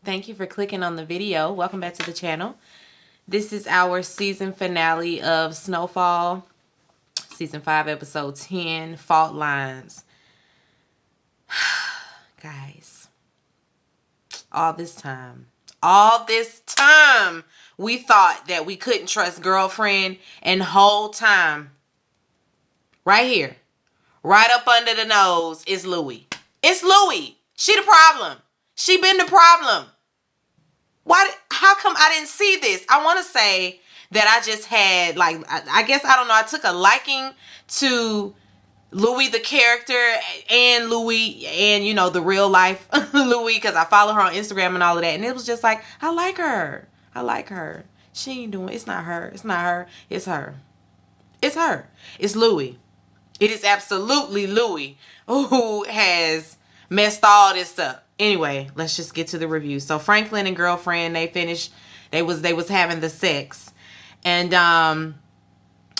Thank you for clicking on the video. Welcome back to the channel. This is our season finale of Snowfall. Season 5, episode 10, Fault Lines. Guys, all this time, we thought that we couldn't trust girlfriend, and whole time, right here, right up under the nose is Louie. It's Louie. She the problem. She been the problem. How come I didn't see this? I want to say that I just had, like, I guess, I don't know, I took a liking to Louie the character and Louie and, you know, the real life Louie, because I follow her on Instagram and all of that. And it was just like, I like her. I like her. She ain't doing, it's not her. It's not her. It's her. It's her. It's Louie. It is absolutely Louie who has messed all this up. Anyway, let's just get to the review. So Franklin and girlfriend, they finished. They was having the sex, and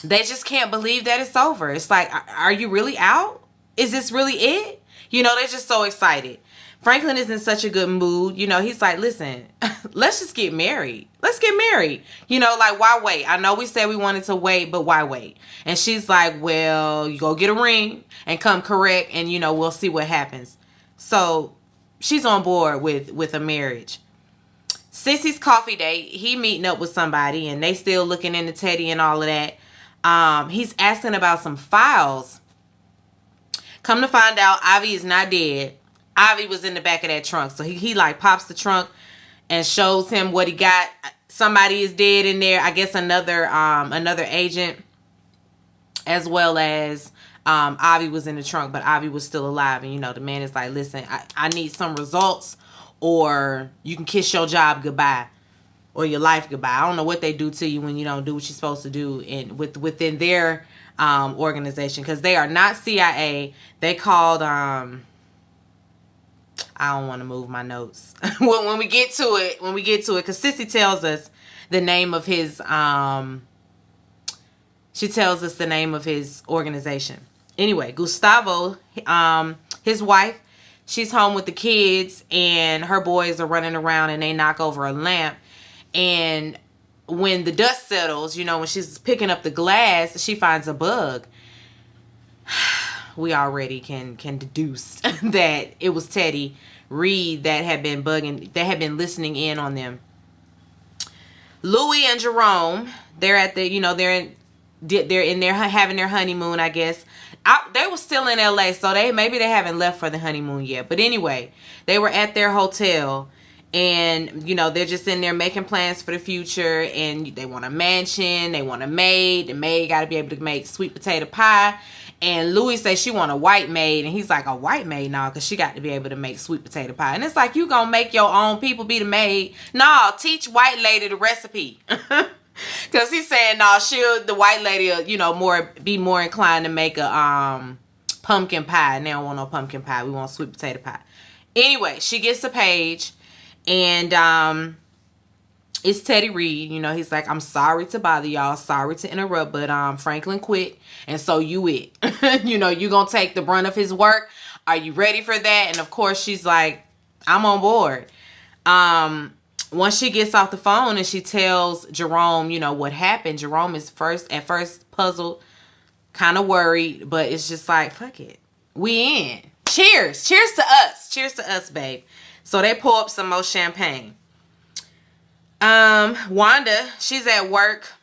they just can't believe that it's over. It's like, are you really out? Is this really it? You know, they're just so excited. Franklin is in such a good mood. You know, he's like, listen, let's just get married. Let's get married. You know, like, why wait? I know we said we wanted to wait, but why wait? And she's like, well, you go get a ring and come correct, and, you know, we'll see what happens. So she's on board with a marriage. Sissy's coffee date, he meeting up with somebody, and they still looking into Teddy and all of that. He's asking about some files. Come to find out, Ivy is not dead. Ivy was in the back of that trunk. So he like pops the trunk and shows him what he got. Somebody is dead in there. I guess another agent, as well as Ivy was in the trunk, but Ivy was still alive. And, you know, the man is like, listen, I need some results, or you can kiss your job goodbye, or your life goodbye. I don't know what they do to you when you don't do what you're supposed to do within their organization, because they are not CIA. They called I don't want to move my notes when we get to it, because Sissy tells us the name of his she tells us the name of his organization. Anyway, Gustavo, his wife, she's home with the kids, and her boys are running around, and they knock over a lamp. And when the dust settles, you know, when she's picking up the glass, she finds a bug. We already can deduce that it was Teddy Reed that had been listening in on them. Louie and Jerome, they're at the, you know, they're in there having their honeymoon, I guess. They were still in LA, so maybe they haven't left for the honeymoon yet. But anyway, they were at their hotel, and, you know, they're just in there making plans for the future, and they want a mansion, they want a maid. The maid got to be able to make sweet potato pie. And Louis says she want a white maid, and he's like, a white maid? Nah, because she got to be able to make sweet potato pie. And it's like, you gonna make your own people be the maid? Nah, teach white lady the recipe. Because he's saying, nah, the white lady, you know, be more inclined to make a pumpkin pie. And they don't want no pumpkin pie. We want sweet potato pie. Anyway, she gets the page, and it's Teddy Reed. You know, he's like, I'm sorry to bother y'all, sorry to interrupt, but Franklin quit, and so you it. You know, you gonna take the brunt of his work. Are you ready for that? And of course, she's like, I'm on board. Once she gets off the phone and she tells Jerome, you know, what happened, Jerome is at first puzzled, kind of worried, but it's just like, fuck it, we in. Cheers to us, babe. So they pour up some more champagne. Wanda, she's at work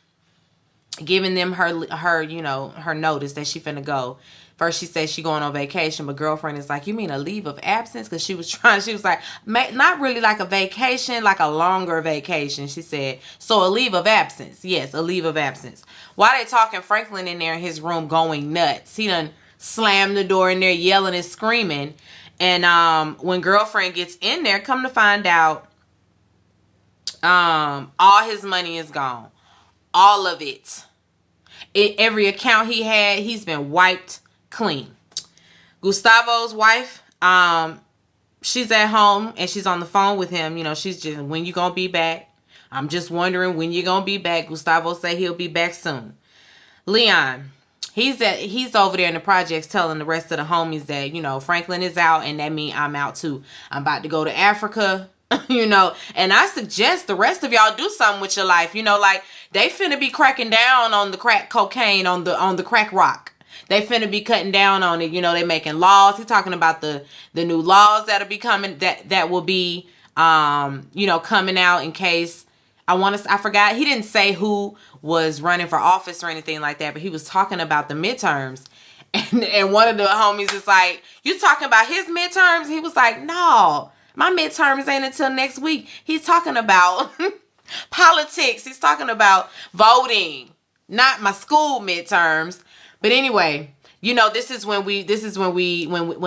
giving them her you know, her notice that she finna go. First she says she going on vacation, but girlfriend is like, you mean a leave of absence? Because she was like, not really like a vacation, like a longer vacation. She said, so a leave of absence. Yes, a leave of absence. While they talking, Franklin in there in his room going nuts. He done slammed the door in there, yelling and screaming. And when girlfriend gets in there, come to find out, all his money is gone. All of it. Every account he had, he's been wiped clean. Gustavo's wife, she's at home and she's on the phone with him. You know, she's just, when you gonna be back? I'm just wondering when you're gonna be back. Gustavo say he'll be back soon. Leon, he's over there in the projects telling the rest of the homies that, you know, Franklin is out, and that means I'm out too. I'm about to go to Africa. You know, and I suggest the rest of y'all do something with your life. You know, like they finna be cracking down on the crack cocaine, on the crack rock. They finna be cutting down on it. You know, they making laws. He's talking about the new laws that'll be coming, that will be you know, coming out in case, I forgot, he didn't say who was running for office or anything like that, but he was talking about the midterms. And one of the homies is like, you talking about his midterms? He was like, no, my midterms ain't until next week. He's talking about politics. He's talking about voting, not my school midterms. But anyway, you know, this is when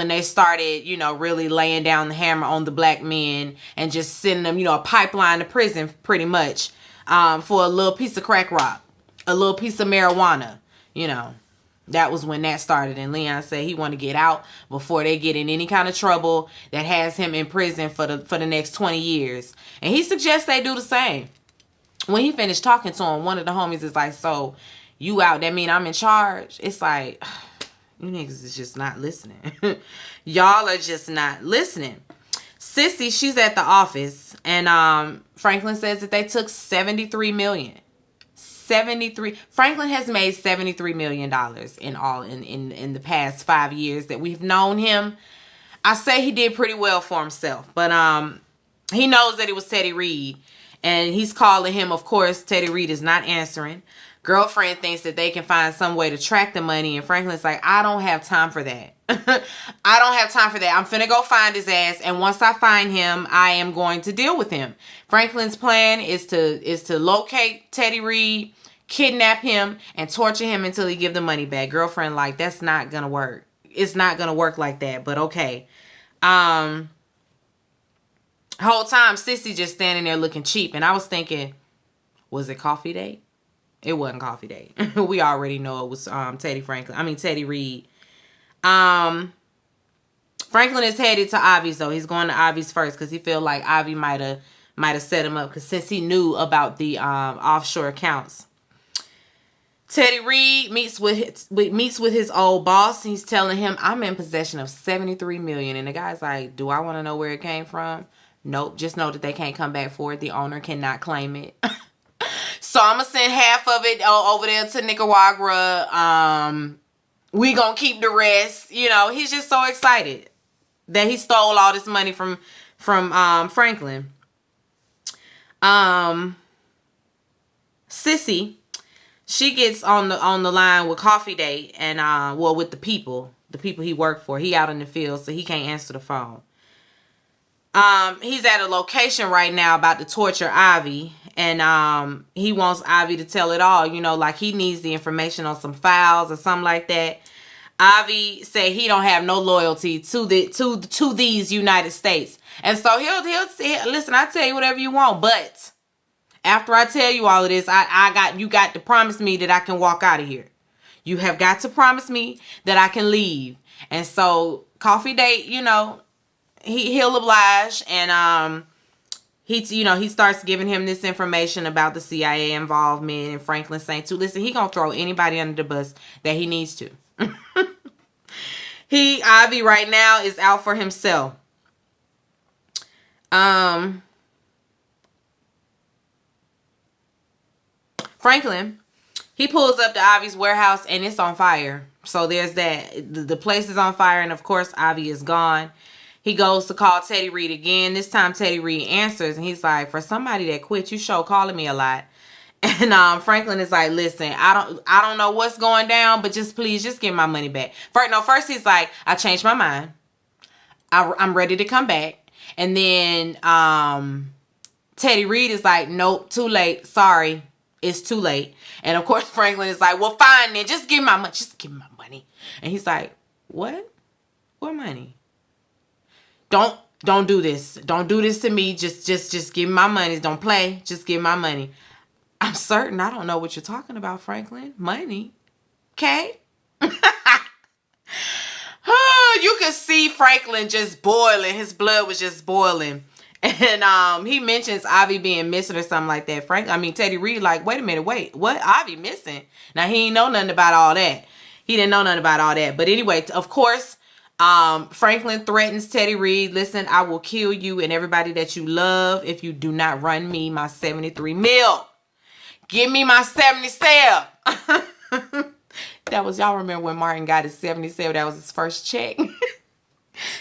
they started, you know, really laying down the hammer on the black men and just sending them, you know, a pipeline to prison pretty much, for a little piece of crack rock, a little piece of marijuana, you know. That was when that started. And Leon said he want to get out before they get in any kind of trouble that has him in prison for the next 20 years. And he suggests they do the same. When he finished talking to him, one of the homies is like, so you out, that mean I'm in charge? It's like, you niggas is just not listening. Y'all are just not listening. Sissy, she's at the office, and Franklin says that they took $73 million. Franklin has made $73 million in all in the past 5 years that we've known him. I say he did pretty well for himself, but he knows that it was Teddy Reed, and he's calling him. Of course, Teddy Reed is not answering. Girlfriend thinks that they can find some way to track the money, and Franklin's like, I don't have time for that. I don't have time for that. I'm finna go find his ass, and once I find him, I am going to deal with him. Franklin's plan is to locate Teddy Reed, kidnap him, and torture him until he give the money back. Girlfriend like, that's not gonna work. It's not gonna work like that, but okay. Whole time Sissy just standing there looking cheap, and I was thinking, was it coffee date? It wasn't coffee date. We already know it was Teddy Reed. Franklin is headed to Ivy's though. He's going to Ivy's first because he feel like Ivy might have set him up, because since he knew about the offshore accounts. Teddy Reed meets with his old boss. He's telling him, I'm in possession of $73 million. And the guy's like, do I want to know where it came from? Nope. Just know that they can't come back for it. The owner cannot claim it. So I'm going to send half of it over there to Nicaragua. We going to keep the rest. You know, he's just so excited that he stole all this money from Franklin. Sissy, she gets on the line with Coffee Date and with the people he worked for. He out in the field, so he can't answer the phone. He's at a location right now about to torture Ivy, and he wants Ivy to tell it all, you know, like he needs the information on some files or something like that. Ivy said he don't have no loyalty to these United States. And so he'll say, listen, I tell you whatever you want, but after I tell you all of this, you got to promise me that I can walk out of here. You have got to promise me that I can leave. And so Coffee Date, you know, he'll oblige, and he starts giving him this information about the CIA involvement, and Franklin saying too, listen, he gonna throw anybody under the bus that he needs to. Ivy right now is out for himself. Franklin, he pulls up to Ivy's warehouse and it's on fire. So there's that. The place is on fire, and of course Ivy is gone. He goes to call Teddy Reed again. This time Teddy Reed answers, and he's like, for somebody that quit, you sure calling me a lot. And Franklin is like, listen, I don't know what's going down, but please give my money back. First he's like, I changed my mind. I'm ready to come back. And then Teddy Reed is like, nope, too late. Sorry, it's too late. And of course Franklin is like, well, fine then, just give me my money. Just give me my money. And he's like, what? What money? Don't do this. Don't do this to me. Just give me my money. Don't play. Just give me my money. I'm certain I don't know what you're talking about, Franklin. Money. Okay? You could see Franklin just boiling. His blood was just boiling. And he mentions Ivy being missing or something like that. Teddy Reed like, wait a minute, what? Ivy missing? Now, he ain't know nothing about all that. He didn't know nothing about all that. But anyway, of course, Franklin threatens Teddy Reed, listen, I will kill you and everybody that you love if you do not run me my 73 mil. Give me my 77. That was, y'all remember when Martin got his 77? That was his first check.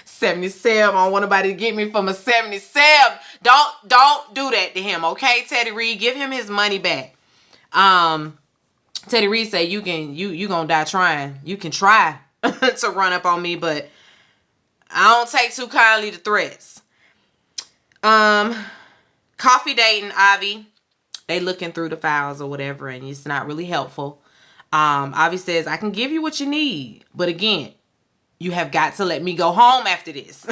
77. I don't want nobody to get me from a 77. Don't do that to him, okay, Teddy Reed? Give him his money back. Teddy Reed said, you gonna die trying. You can try to run up on me, but I don't take too kindly to threats. Coffee Date and Avi, they looking through the files or whatever, and it's not really helpful. Avi says, I can give you what you need, but again, you have got to let me go home after this.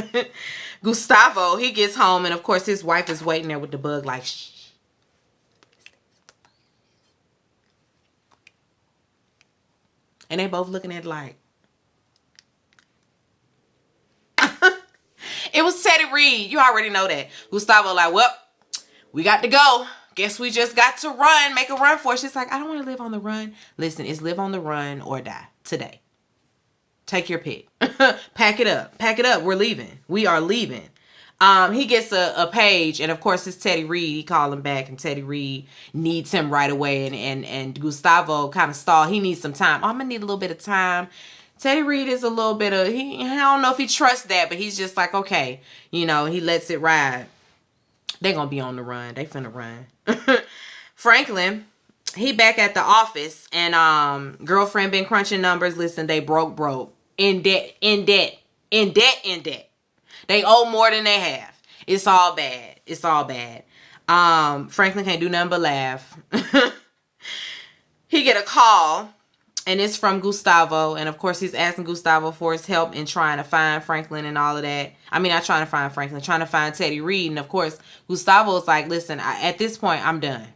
Gustavo, he gets home, and of course his wife is waiting there with the bug like, shh. And they both looking at it like. It was Teddy Reed. You already know that. Gustavo like, well, we got to go. Guess we just got to run. Make a run for it. She's like, I don't want to live on the run. Listen, it's live on the run or die today. Take your pick. Pack it up. Pack it up. We're leaving. We are leaving. He gets a page, and of course it's Teddy Reed. He called him back, and Teddy Reed needs him right away. And Gustavo kind of stalled. He needs some time. Oh, I'm gonna need a little bit of time. Teddy Reed is a little bit of I don't know if he trusts that, but he's just like, okay, he lets it ride. They're gonna be on the run. They finna run. Franklin, he back at the office, and girlfriend been crunching numbers. Listen, they broke. In debt. They owe more than they have. It's all bad. Franklin can't do nothing but laugh. He get a call, and it's from Gustavo. And of course, he's asking Gustavo for his help in trying to find Franklin and all of that. I mean, not trying to find Franklin, trying to find Teddy Reed. And of course, Gustavo's like, listen, at this point, I'm done.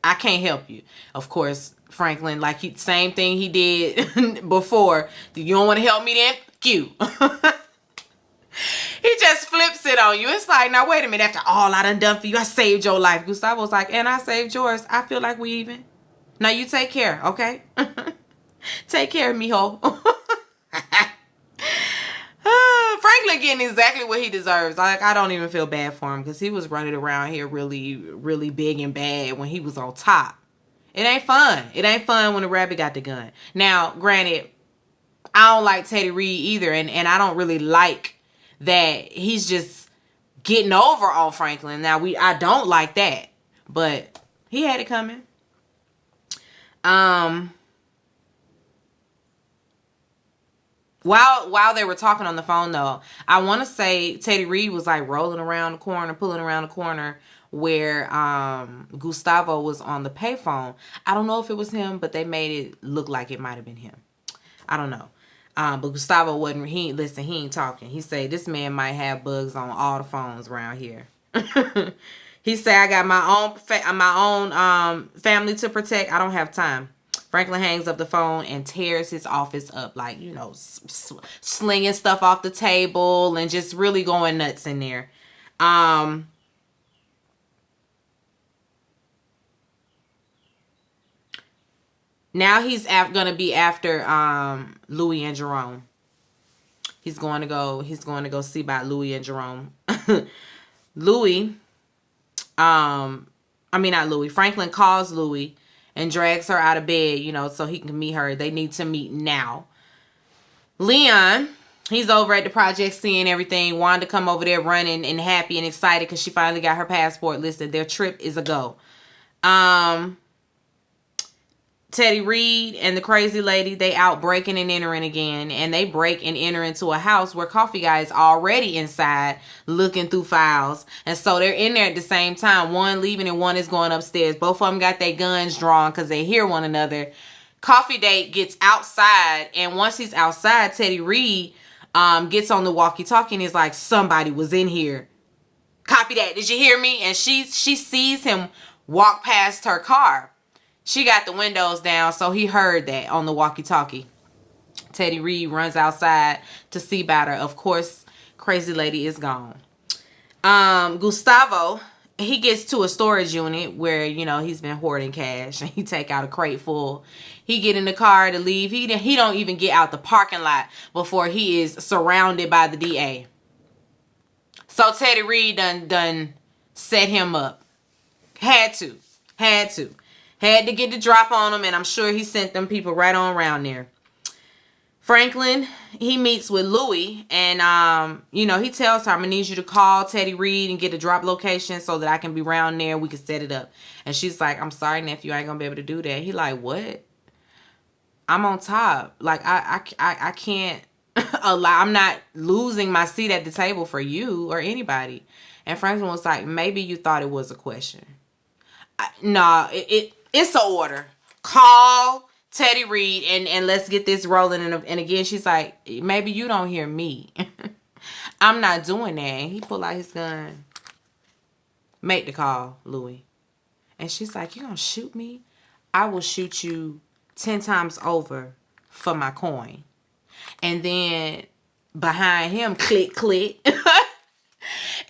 I can't help you. Of course, Franklin, like same thing he did before. You don't want to help me then? F you. He just flips it on you. It's like, now wait a minute. After all I done for you, I saved your life. Gustavo's like, and I saved yours. I feel like we even. Now you take care, okay? Take care, mijo. Franklin getting exactly what he deserves. Like, I don't even feel bad for him because he was running around here really, really big and bad when he was on top. It ain't fun. It ain't fun when the rabbit got the gun. Now, granted, I don't like Teddy Reed either, and I don't really like that he's just getting over on Franklin. Now, I don't like that, but he had it coming. While they were talking on the phone, though, I want to say Teddy Reed was like rolling around the corner, pulling around the corner where Gustavo was on the payphone. I don't know if it was him, but they made it look like it might have been him. I don't know. But Gustavo wasn't. He ain't talking. He said this man might have bugs on all the phones around here. He said, I got my own family to protect. I don't have time. Franklin hangs up the phone and tears his office up, like, slinging stuff off the table and just really going nuts in there. Now he's going to be after Louis and Jerome. He's going to go see about Louis and Jerome. Franklin calls Louis and drags her out of bed, so he can meet her. They need to meet now. Leon, he's over at the project seeing everything. Wanda come over there running and happy and excited because she finally got her passport. Listen, their trip is a go. Teddy Reed and the crazy lady, they out breaking and entering again. And they break and enter into a house where Coffee Guy is already inside looking through files. And so they're in there at the same time. One leaving and one is going upstairs. Both of them got their guns drawn because they hear one another. Coffee Date gets outside. And once he's outside, Teddy Reed gets on the walkie-talkie and is like, somebody was in here. Copy that. Did you hear me? And she sees him walk past her car. She got the windows down, so he heard that on the walkie-talkie. Teddy Reed runs outside to see about her. Of course, crazy lady is gone. Gustavo he gets to a storage unit where, you know, he's been hoarding cash, and he take out a crate full. He get in the car to leave. He don't even get out the parking lot before he is surrounded by the DA. So Teddy Reed done set him up. Had to get the drop on him, and I'm sure he sent them people right on around there. Franklin, he meets with Louie, and you know, he tells her, I'm gonna need you to call Teddy Reed and get a drop location so that I can be around there. We can set it up. And she's like, I'm sorry, nephew, I ain't gonna be able to do that. He like, what? I'm on top. Like, I can't allow, I'm not losing my seat at the table for you or anybody. And Franklin was like, maybe you thought it was a question. No, it's an order. Call Teddy Reed and let's get this rolling. And again, she's like, maybe you don't hear me. I'm not doing that. And he pulled out his gun. Make the call, Louie. And she's like, you gonna shoot me? I will shoot you 10 times over for my coin. And then behind him, click, click.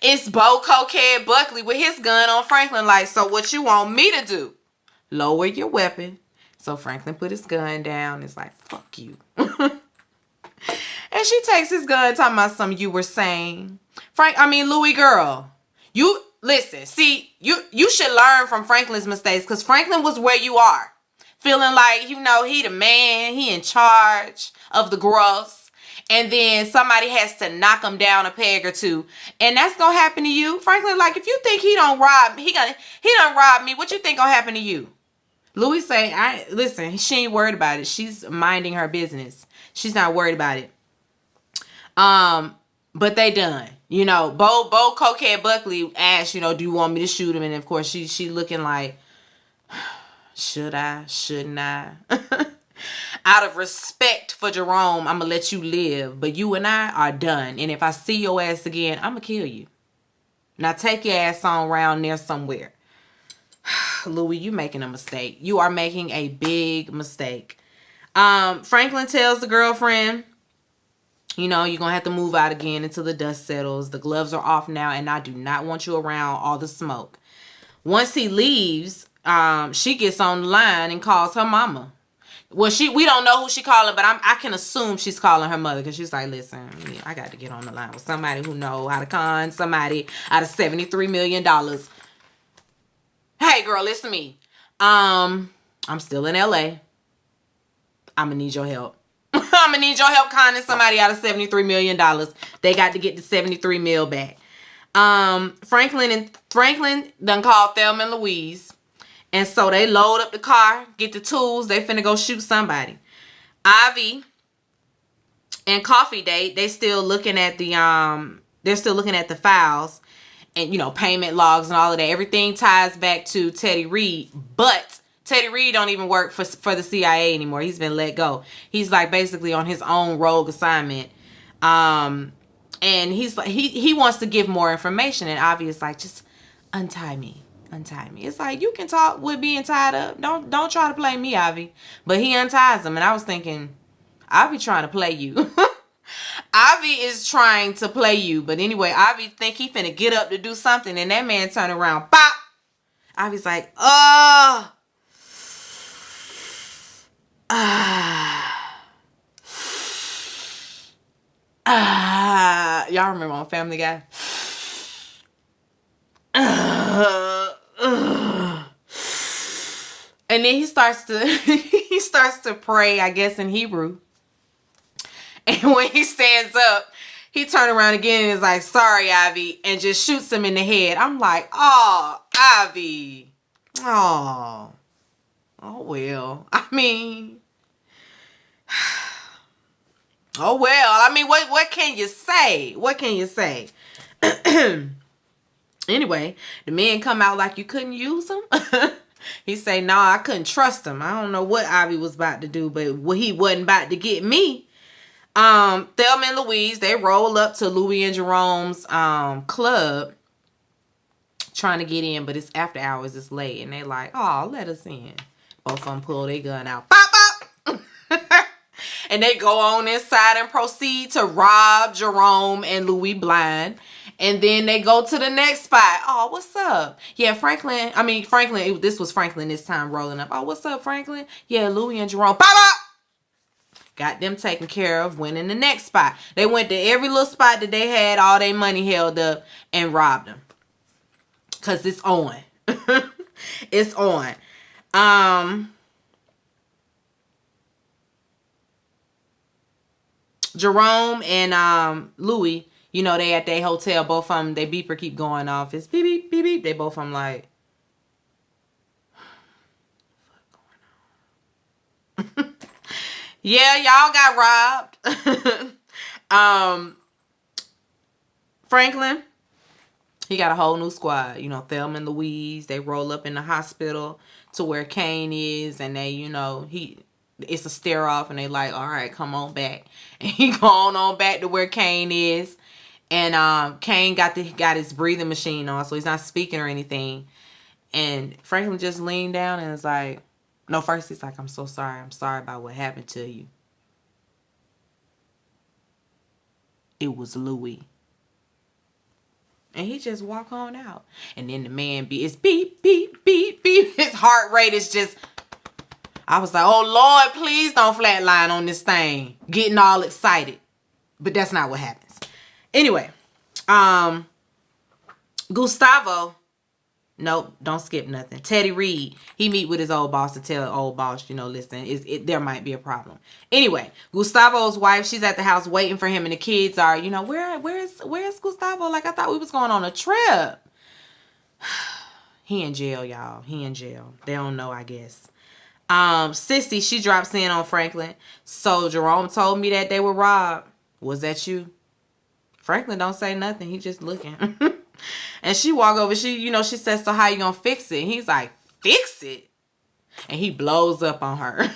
It's Bo Cokehead Buckley with his gun on Franklin. Like, so what you want me to do? Lower your weapon. So Franklin put his gun down. It's like, fuck you. And she takes his gun, talking about something you were saying. Louie girl. You, listen, see, you should learn from Franklin's mistakes, because Franklin was where you are. Feeling like, you know, he the man, he in charge of the gross. And then somebody has to knock him down a peg or two. And that's going to happen to you. Franklin, like, if you think he done rob me, what you think going to happen to you? Louie say, listen, she ain't worried about it. She's minding her business. She's not worried about it. But they done. You know, Bo Cokehead Buckley asked, you know, do you want me to shoot him? And of course, she looking like, should I? Shouldn't I? Out of respect for Jerome, I'm going to let you live. But you and I are done. And if I see your ass again, I'm going to kill you. Now take your ass on around there somewhere. Louie, you making a mistake. You are making a big mistake. Franklin tells the girlfriend, you know, you're going to have to move out again until the dust settles. The gloves are off now, and I do not want you around all the smoke. Once he leaves, she gets on the line and calls her mama. Well, we don't know who she calling, but I can assume she's calling her mother, because she's like, listen, I got to get on the line with somebody who know how to con somebody out of $73 million. Hey, girl, listen to me. I'm still in LA. I'm going to need your help. I'm going to need your help conning somebody out of $73 million. They got to get the 73 mil back. Franklin done called Thelma and Louise. And so they load up the car, get the tools. They finna go shoot somebody. Ivy and Coffee Date, they still looking at the files and, you know, payment logs and all of that. Everything ties back to Teddy Reed, but Teddy Reed don't even work for the CIA anymore. He's been let go. He's like basically on his own rogue assignment. And he's like, he wants to give more information, and Ivy is like, just untie me. It's like, you can talk with being tied up. Don't try to play me, Ivy. But he unties him, and I was thinking, Ivy trying to play you. Ivy is trying to play you. But anyway, Ivy think he finna get up to do something, and that man turn around, pop. Ivy's like, y'all remember on Family Guy? And then he starts to pray, I guess, in Hebrew. And when he stands up, he turns around again and is like, sorry, Ivy, and just shoots him in the head. I'm like, oh, Ivy. Oh well. I mean, oh well. I mean, what can you say? What can you say? Anyway, the men come out like you couldn't use him. He say, no, I couldn't trust him. I don't know what Ivy was about to do, but he wasn't about to get me. Thelma and Louise, they roll up to Louie and Jerome's club trying to get in, but it's after hours, it's late, and they like, oh, let us in. Both of them pull their gun out. Pop, pop! And they go on inside and proceed to rob Jerome and Louie blind. And then they go to the next spot. Oh, what's up? Yeah, Franklin, this was Franklin this time rolling up. Oh, what's up, Franklin? Yeah, Louie and Jerome. Bop, bop. Got them taken care of, went in the next spot. They went to every little spot that they had all their money held up and robbed them. Because it's on. It's on. Jerome and Louie, you know, they at their hotel. Both of them, they beeper keep going off. It's beep, beep, beep, beep. They both of them like, what's going on? Yeah, y'all got robbed. Franklin, he got a whole new squad. You know, Thelma and Louise, they roll up in the hospital to where Kane is, and they, you know, it's a stare off, and they like, all right, come on back. And he going on back to where Kane is. And Kane got his breathing machine on, so he's not speaking or anything. And Franklin just leaned down and was like, no, first he's like, I'm so sorry. I'm sorry about what happened to you. It was Louie. And he just walk on out. And then the man it's beep, beep, beep, beep. His heart rate is just, I was like, oh Lord, please don't flatline on this thing. Getting all excited. But that's not what happens. Anyway, Gustavo, nope, don't skip nothing. Teddy Reed, he meet with his old boss to tell old boss, you know, listen, there might be a problem. Anyway, Gustavo's wife, she's at the house waiting for him, and the kids are, you know, where's Gustavo? Like, I thought we was going on a trip. He in jail, y'all. He in jail. They don't know, I guess. Sissy, she drops in on Franklin. So Jerome told me that they were robbed. Was that you? Franklin don't say nothing. He just looking. And she walk over. She says, so how you gonna fix it? And he's like, fix it? And he blows up on her.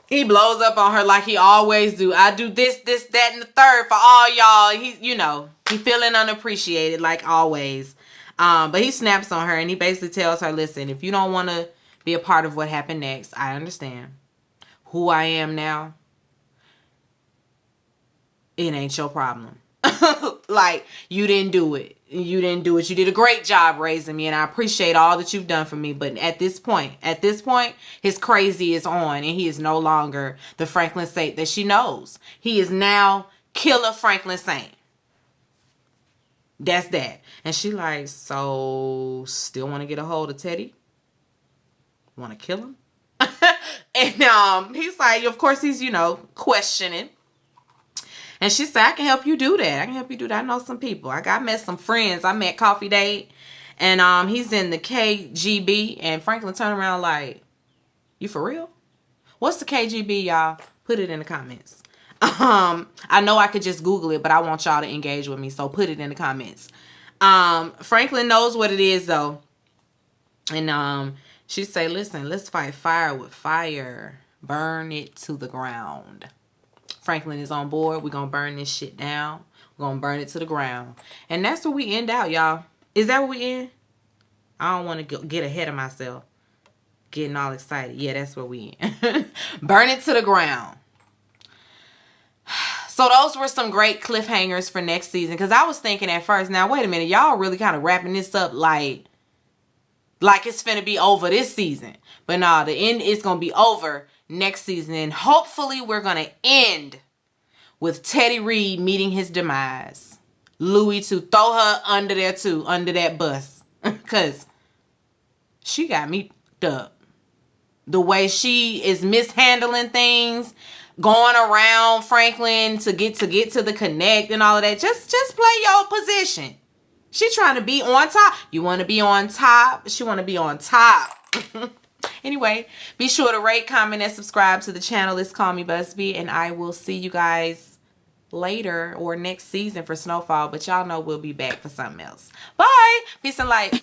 He blows up on her like he always do. I do this, that, and the third for all y'all. He feeling unappreciated like always. But he snaps on her, and he basically tells her, listen, if you don't want to be a part of what happened next, I understand. Who I am now, it ain't your problem. Like, you didn't do it. You did a great job raising me, and I appreciate all that you've done for me. But at this point, his crazy is on, and he is no longer the Franklin Saint that she knows. He is now Killer Franklin Saint. That's that. And she like, so still want to get a hold of Teddy? Want to kill him? And he's like, of course he's, questioning. And she said, I can help you do that. I know some people. I met some friends. I met Coffee Date. And he's in the KGB. And Franklin turned around like, you for real? What's the KGB, y'all? Put it in the comments. I know I could just Google it, but I want y'all to engage with me. So put it in the comments. Franklin knows what it is, though. And she say, listen, let's fight fire with fire. Burn it to the ground. Franklin is on board. We're going to burn this shit down. We're going to burn it to the ground. And that's where we end out, y'all. Is that where we end? I don't want to get ahead of myself. Getting all excited. Yeah, that's where we end. Burn it to the ground. So those were some great cliffhangers for next season. Because I was thinking at first, now wait a minute. Y'all really kind of wrapping this up like it's finna be over this season. But nah, the end is going to be over next season. And hopefully we're going to end with Teddy Reed meeting his demise. Louie to throw her under there too, under that bus. Because she got me up. The way she is mishandling things, going around Franklin to get to the connect and all of that. Just play your position. She trying to be on top. You want to be on top? She want to be on top. Anyway, be sure to rate, comment, and subscribe to the channel. It's Call Me Busby, and I will see you guys later or next season for Snowfall. But y'all know we'll be back for something else. Bye. Peace and light.